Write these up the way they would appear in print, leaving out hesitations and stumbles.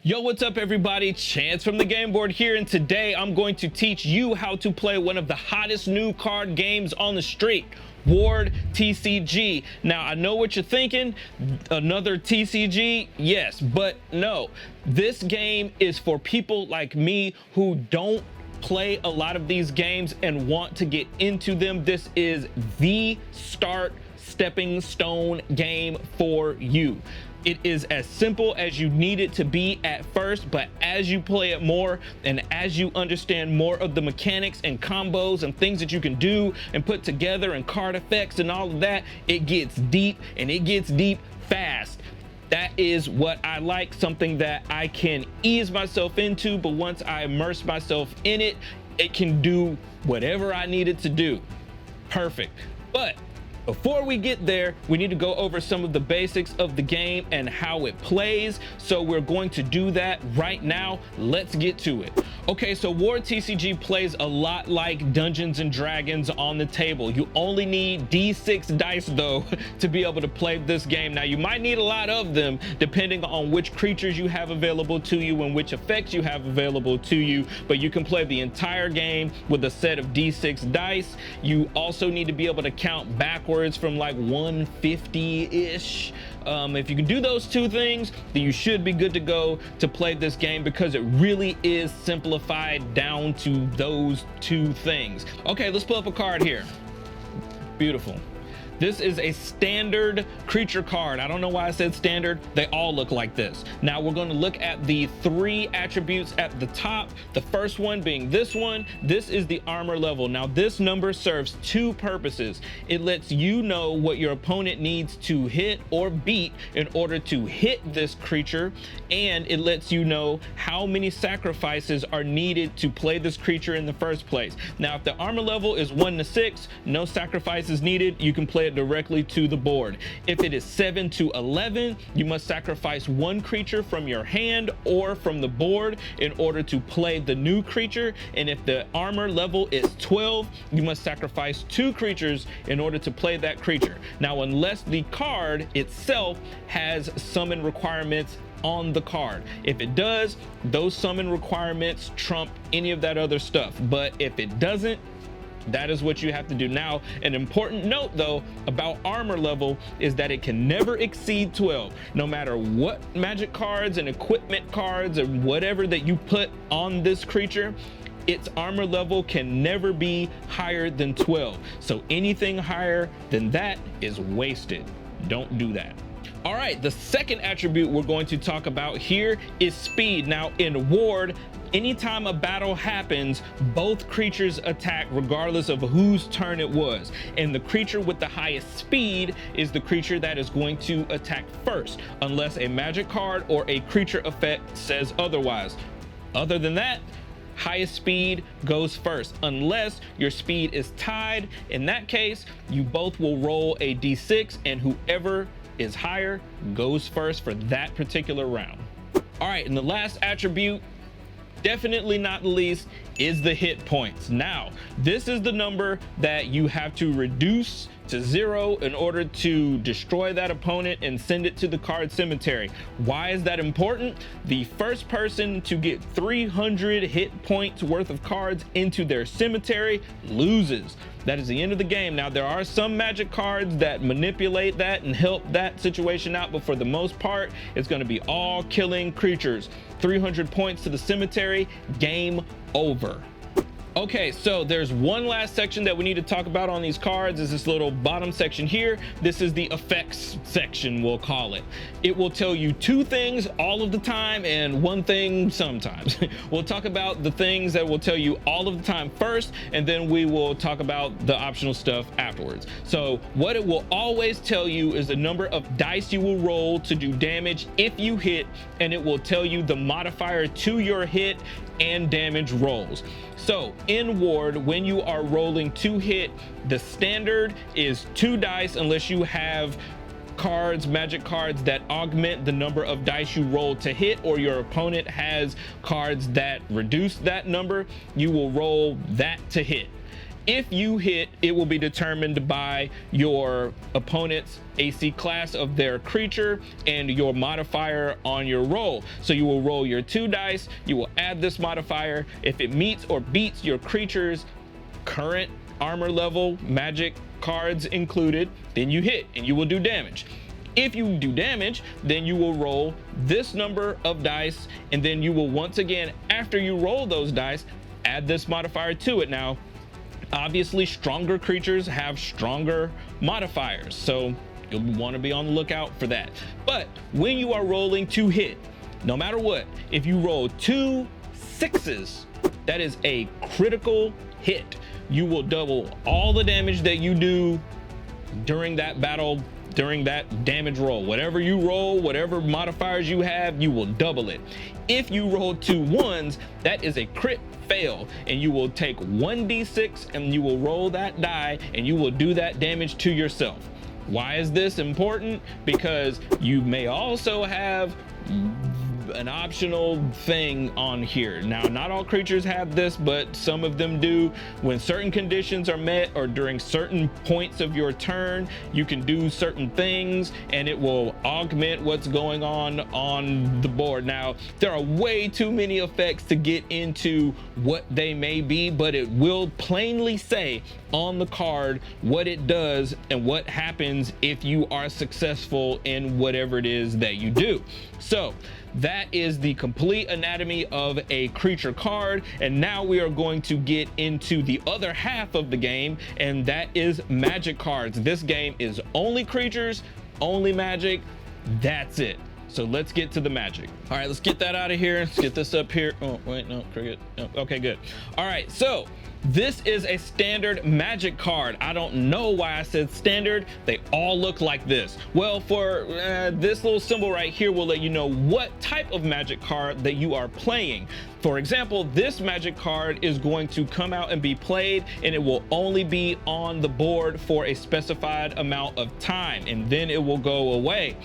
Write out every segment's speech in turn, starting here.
Yo, what's up everybody? Chance from the game board here, and today I'm going to teach you how to play one of the hottest new card games on the street, Ward TCG. Now, I know what you're thinking, another TCG? Yes, but no. This game is for people like me who don't play a lot of these games and want to get into them. This is the stepping stone game for you. It is as simple as you need it to be at first, but as you play it more and as you understand more of the mechanics and combos and things that you can do and put together and card effects and all of that, it gets deep, and it gets deep fast. That is what I like, something that I can ease myself into, but once I immerse myself in it, it can do whatever I need it to do. Perfect. But before we get there, we need to go over some of the basics of the game and how it plays. So we're going to do that right now. Let's get to it. Okay, so Ward TCG plays a lot like Dungeons and Dragons on the table. You only need D6 dice though to be able to play this game. Now, you might need a lot of them depending on which creatures you have available to you and which effects you have available to you, but you can play the entire game with a set of D6 dice. You also need to be able to count backwards from like 150-ish. If you can do those two things, then you should be good to go to play this game, because it really is simplified down to those two things. Okay, let's pull up a card here. Beautiful. This is a standard creature card. I don't know why I said standard. They all look like this. Now we're going to look at the three attributes at the top. The first one being this one. This is the armor level. Now this number serves two purposes. It lets you know what your opponent needs to hit or beat in order to hit this creature, and it lets you know how many sacrifices are needed to play this creature in the first place. Now, if the armor level is 1 to 6, no sacrifices needed, you can play it directly to the board. If it is 7 to 11, you must sacrifice one creature from your hand or from the board in order to play the new creature. And if the armor level is 12, you must sacrifice two creatures in order to play that creature. Now, unless the card itself has summon requirements on the card. If it does, those summon requirements trump any of that other stuff. But if it doesn't, that is what you have to do. Now, an important note though about armor level is that it can never exceed 12. No matter what magic cards and equipment cards or whatever that you put on this creature, its armor level can never be higher than 12. So anything higher than that is wasted. Don't do that. All right, the second attribute we're going to talk about here is speed. Now, in Ward, anytime a battle happens, both creatures attack regardless of whose turn it was. And the creature with the highest speed is the creature that is going to attack first, unless a magic card or a creature effect says otherwise. Other than that, highest speed goes first, unless your speed is tied. In that case, you both will roll a d6, and whoever is higher goes first for that particular round. All right, and the last attribute, definitely not the least, is the hit points. Now, this is the number that you have to reduce to 0 in order to destroy that opponent and send it to the card cemetery. Why is that important? The first person to get 300 hit points worth of cards into their cemetery loses. That is the end of the game. Now, there are some magic cards that manipulate that and help that situation out, but for the most part, it's going to be all killing creatures. 300 points to the cemetery, game over. Okay, so there's one last section that we need to talk about on these cards, is this little bottom section here. This is the effects section, we'll call it. It will tell you two things all of the time and one thing sometimes. We'll talk about the things that will tell you all of the time first, and then we will talk about the optional stuff afterwards. So what it will always tell you is the number of dice you will roll to do damage if you hit, and it will tell you the modifier to your hit and damage rolls. So in Ward, when you are rolling to hit, the standard is 2 dice unless you have cards, magic cards that augment the number of dice you roll to hit, or your opponent has cards that reduce that number, you will roll that to hit. If you hit, it will be determined by your opponent's AC class of their creature and your modifier on your roll. So you will roll your 2 dice, you will add this modifier. If it meets or beats your creature's current armor level, magic cards included, then you hit and you will do damage. If you do damage, then you will roll this number of dice, and then you will once again, after you roll those dice, add this modifier to it. Now, obviously, stronger creatures have stronger modifiers, so you'll want to be on the lookout for that. But when you are rolling to hit, no matter what, if you roll 2 6s, that is a critical hit. You will double all the damage that you do during that battle, during that damage roll. Whatever you roll, whatever modifiers you have, you will double it. If you roll 2 1s, that is a crit fail, and you will take 1d6 and you will roll that die and you will do that damage to yourself. Why is this important? Because you may also have an optional thing on here. Now, not all creatures have this, but some of them do. When certain conditions are met or during certain points of your turn, you can do certain things and it will augment what's going on the board. Now, there are way too many effects to get into what they may be, but it will plainly say on the card what it does and what happens if you are successful in whatever it is that you do. So that is the complete anatomy of a creature card, and now we are going to get into the other half of the game, and that is magic cards. This game is only creatures, only magic, that's it. So let's get to the magic. All right, let's get that out of here. Let's get this up here. Oh, wait, no, cricket. No, okay, good. All right, so this is a standard magic card. I don't know why I said standard. They all look like this. Well, for this little symbol right here will let you know what type of magic card that you are playing. For example, this magic card is going to come out and be played, and it will only be on the board for a specified amount of time, and then it will go away.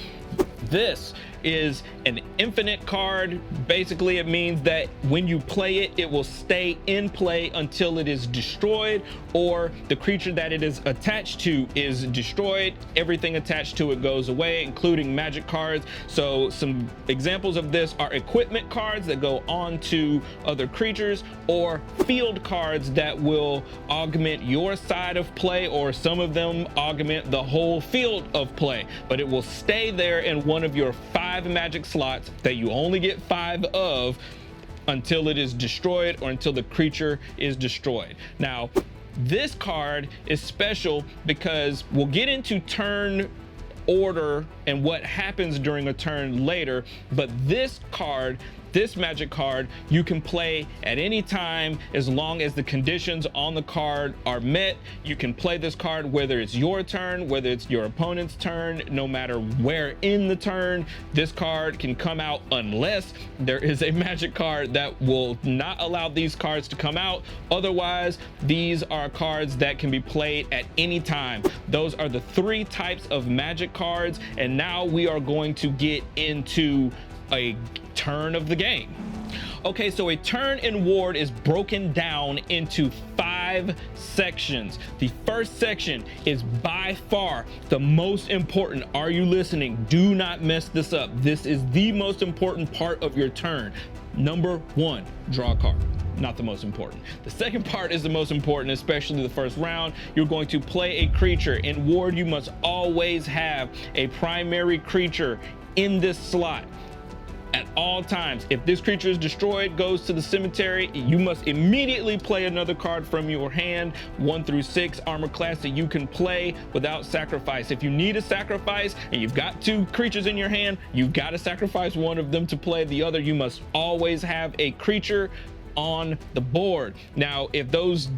This is an infinite card. Basically, it means that when you play it, it will stay in play until it is destroyed, or the creature that it is attached to is destroyed. Everything attached to it goes away, including magic cards. So some examples of this are equipment cards that go on to other creatures, or field cards that will augment your side of play, or some of them augment the whole field of play, but it will stay there in one of your 5 magic slots that you only get 5 of until it is destroyed or until the creature is destroyed. Now, this card is special because we'll get into turn order and what happens during a turn later, but this card, this magic card, you can play at any time as long as the conditions on the card are met. You can play this card whether it's your turn, whether it's your opponent's turn, no matter where in the turn. This card can come out unless there is a magic card that will not allow these cards to come out. Otherwise, these are cards that can be played at any time. Those are the 3 types of magic cards, and now we are going to get into a turn of the game. Okay, so a turn in Ward is broken down into 5 sections. The first section is by far the most important. Are you listening? Do not mess this up. This is the most important part of your turn. Number 1, draw a card. Not the most important. The second part is the most important, especially the first round. You're going to play a creature. In Ward, you must always have a primary creature in this slot at all times. If this creature is destroyed, goes to the cemetery, you must immediately play another card from your hand. 1 through 6 armor class that you can play without sacrifice. If you need a sacrifice and you've got 2 creatures in your hand, you've got to sacrifice one of them to play the other. You must always have a creature on the board. Now, if those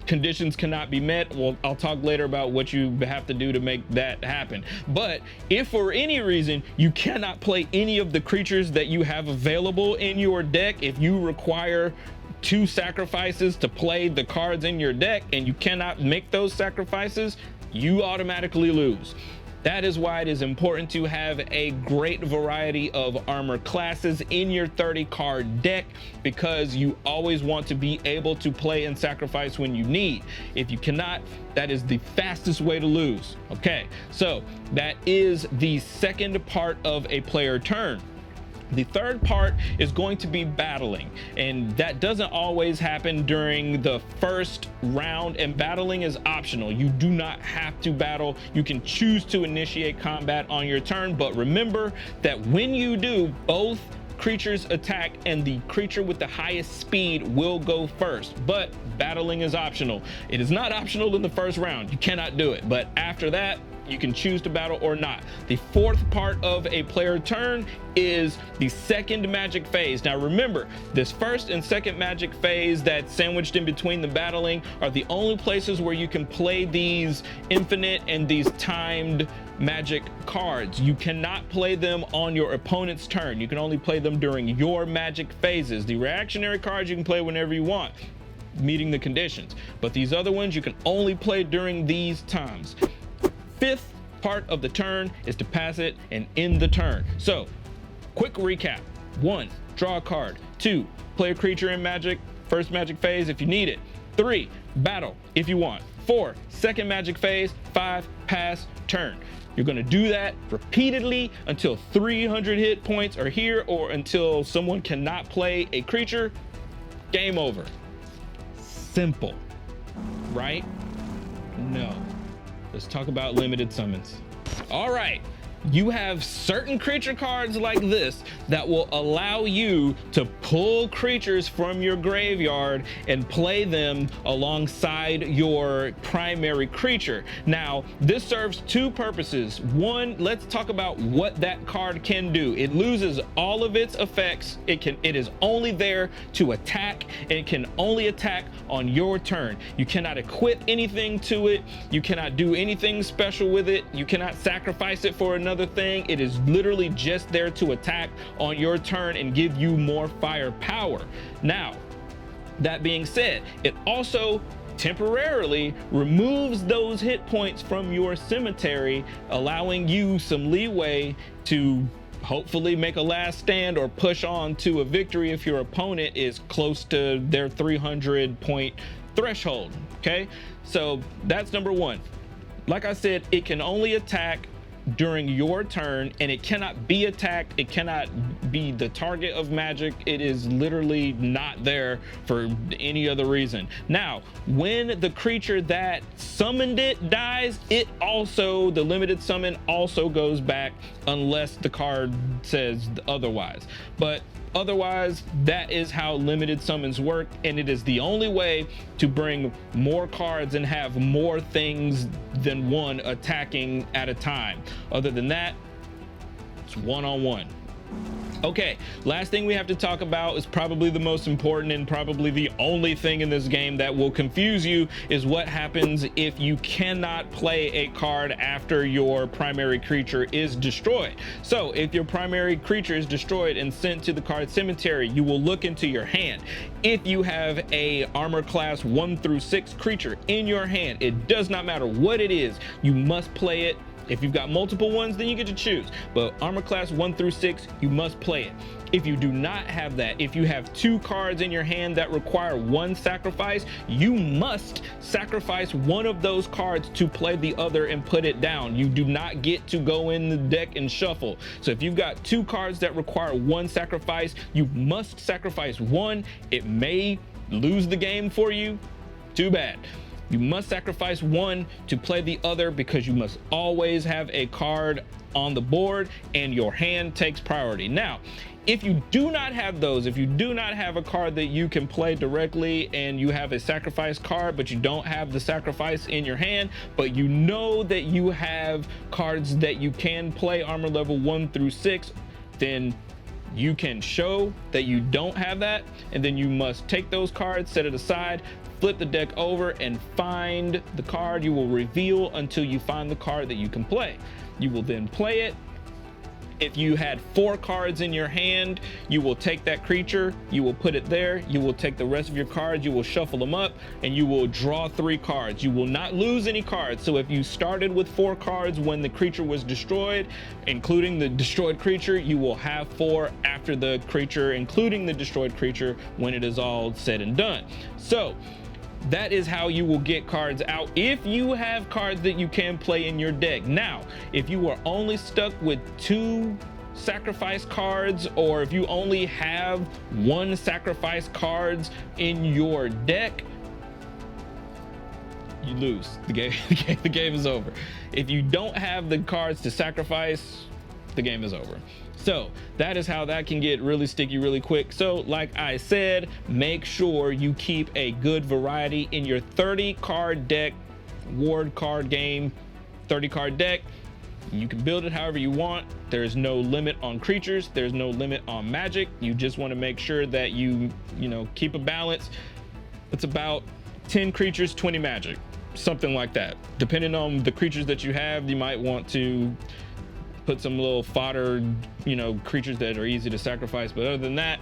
conditions cannot be met, well, I'll talk later about what you have to do to make that happen. But if for any reason you cannot play any of the creatures that you have available in your deck, if you require 2 sacrifices to play the cards in your deck and you cannot make those sacrifices, you automatically lose. That is why it is important to have a great variety of armor classes in your 30 card deck, because you always want to be able to play and sacrifice when you need. If you cannot, that is the fastest way to lose. Okay, so that is the second part of a player turn. The third part is going to be battling, and that doesn't always happen during the first round, and battling is optional. You do not have to battle. You can choose to initiate combat on your turn, but remember that when you do, both creatures attack and the creature with the highest speed will go first. But battling is optional. It is not optional in the first round. You cannot do it, but after that, you can choose to battle or not. The fourth part of a player turn is the second magic phase. Now remember, this first and second magic phase that's sandwiched in between the battling are the only places where you can play these infinite and these timed magic cards. You cannot play them on your opponent's turn. You can only play them during your magic phases. The reactionary cards you can play whenever you want, meeting the conditions, but these other ones you can only play during these times. Fifth part of the turn is to pass it and end the turn. So quick recap: 1, draw a card. 2, play a creature in magic, first magic phase if you need it. 3, battle if you want. 4, second magic phase. 5, pass, turn. You're going to do that repeatedly until 300 hit points are here, or until someone cannot play a creature. Game over. Simple, right? No. Let's talk about limited summons. All right, you have certain creature cards like this that will allow you to pull creatures from your graveyard and play them alongside your primary creature. Now, this serves two purposes. One, let's talk about what that card can do. It loses all of its effects. It is only there to attack, and it can only attack on your turn. You cannot equip anything to it. You cannot do anything special with it. You cannot sacrifice it for another thing. It is literally just there to attack on your turn and give you more firepower. Now, that being said, it also temporarily removes those hit points from your cemetery, allowing you some leeway to hopefully make a last stand or push on to a victory if your opponent is close to their 300 point threshold. Okay, so that's number one. Like I said, it can only attack during your turn, and it cannot be attacked. It cannot be the target of magic. It is literally not there for any other reason. Now, when the creature that summoned it dies, it also, the limited summon also goes back unless the card says otherwise. But otherwise, that is how limited summons work, and it is the only way to bring more cards and have more things than one attacking at a time. Other than that, it's one-on-one. Okay, last thing we have to talk about is probably the most important and probably the only thing in this game that will confuse you, is what happens if you cannot play a card after your primary creature is destroyed. So if your primary creature is destroyed and sent to the card cemetery, you will look into your hand. If you have a armor class 1 through 6 creature in your hand, it does not matter what it is, you must play it. If you've got multiple ones, then you get to choose, but armor class 1 through 6, you must play it. If you do not have that, if you have 2 cards in your hand that require 1 sacrifice, you must sacrifice one of those cards to play the other and put it down. You do not get to go in the deck and shuffle. So if you've got 2 cards that require 1 sacrifice, you must sacrifice one. It may lose the game for you. Too bad. You must sacrifice one to play the other, because you must always have a card on the board and your hand takes priority. Now, if you do not have those, if you do not have a card that you can play directly and you have a sacrifice card, but you don't have the sacrifice in your hand, but you know that you have cards that you can play armor level 1 through 6, then you can show that you don't have that, and then you must take those cards, set it aside, flip the deck over, and find the card. You will reveal until you find the card that you can play. You will then play it, If you had 4 cards in your hand, you will take that creature, you will put it there, you will take the rest of your cards, you will shuffle them up, and you will draw 3 cards. You will not lose any cards. So if you started with 4 cards when the creature was destroyed, including the destroyed creature, you will have 4 after the creature, including the destroyed creature, when it is all said and done. So that is how you will get cards out if you have cards that you can play in your deck. Now, if you are only stuck with 2 sacrifice cards, or if you only have 1 sacrifice cards in your deck, you lose. The game is over. If you don't have the cards to sacrifice, the game is over. So that is how that can get really sticky really quick. So like I said, make sure you keep a good variety in your 30 card deck. Ward card game, 30 card deck. You can build it however you want. There's no limit on creatures, there's no limit on magic. You just want to make sure that you keep a balance. It's about 10 creatures, 20 magic, something like that. Depending on the creatures that you have, you might want to put some little fodder, creatures that are easy to sacrifice. But other than that,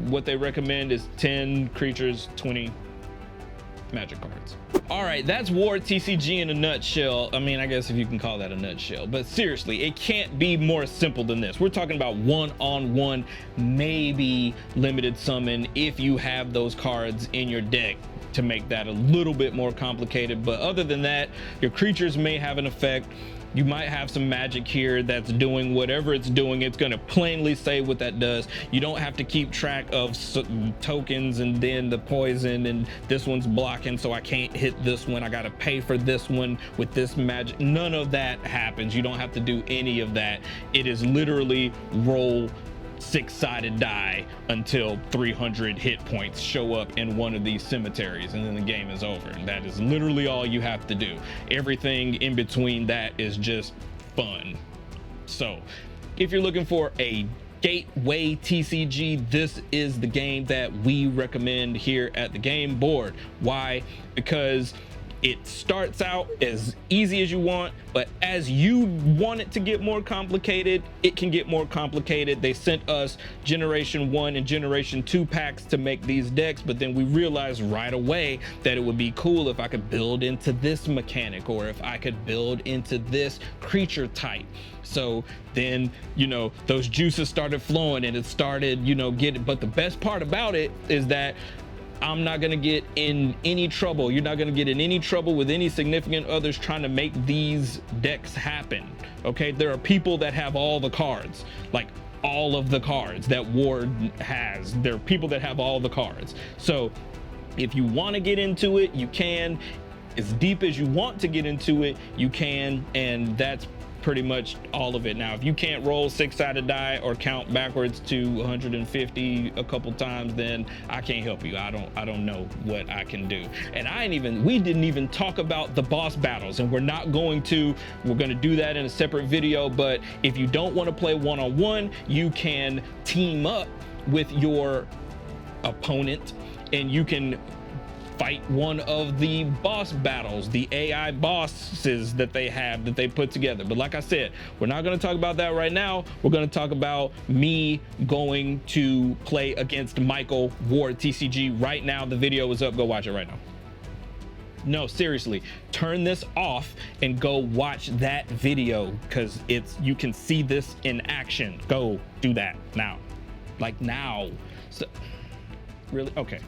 what they recommend is 10 creatures, 20 magic cards. All right, that's Ward TCG in a nutshell. I mean, I guess if you can call that a nutshell, but seriously, it can't be more simple than this. We're talking about one-on-one, maybe limited summon if you have those cards in your deck to make that a little bit more complicated. But other than that, your creatures may have an effect. You might have some magic here that's doing whatever it's doing. It's going to plainly say what that does. You don't have to keep track of tokens and then the poison and this one's blocking, so I can't hit this one. I got to pay for this one with this magic. None of that happens. You don't have to do any of that. It is literally roll 6-sided die until 300 hit points show up in one of these cemeteries, and then the game is over. And that is literally all you have to do. Everything in between that is just fun. So if you're looking for a gateway TCG, this is the game that we recommend here at the game board. Why? Because it starts out as easy as you want, but as you want it to get more complicated, it can get more complicated. They sent us Generation 1 and Generation 2 packs to make these decks, but then we realized right away that it would be cool if I could build into this mechanic, or if I could build into this creature type. So then, those juices started flowing and it started, but the best part about it is that I'm not gonna get in any trouble. You're not gonna get in any trouble with any significant others trying to make these decks happen, okay? There are people that have all the cards, like all of the cards that Ward has. There are people that have all the cards. So if you wanna get into it, you can. As deep as you want to get into it, you can, and that's pretty much all of it. Now, if you can't roll 6-sided die or count backwards to 150 a couple times, then I can't help you. I don't know what I can do. And we didn't even talk about the boss battles, and we're going to do that in a separate video. But if you don't want to play one-on-one, you can team up with your opponent and you can fight one of the boss battles, the AI bosses that they put together. But like I said, we're not going to talk about that right now. We're going to talk about me going to play against Michael, Ward TCG. Right now, the video is up. Go watch it right now. No, seriously, turn this off and go watch that video, because you can see this in action. Go do that now, like now. So, really? Okay.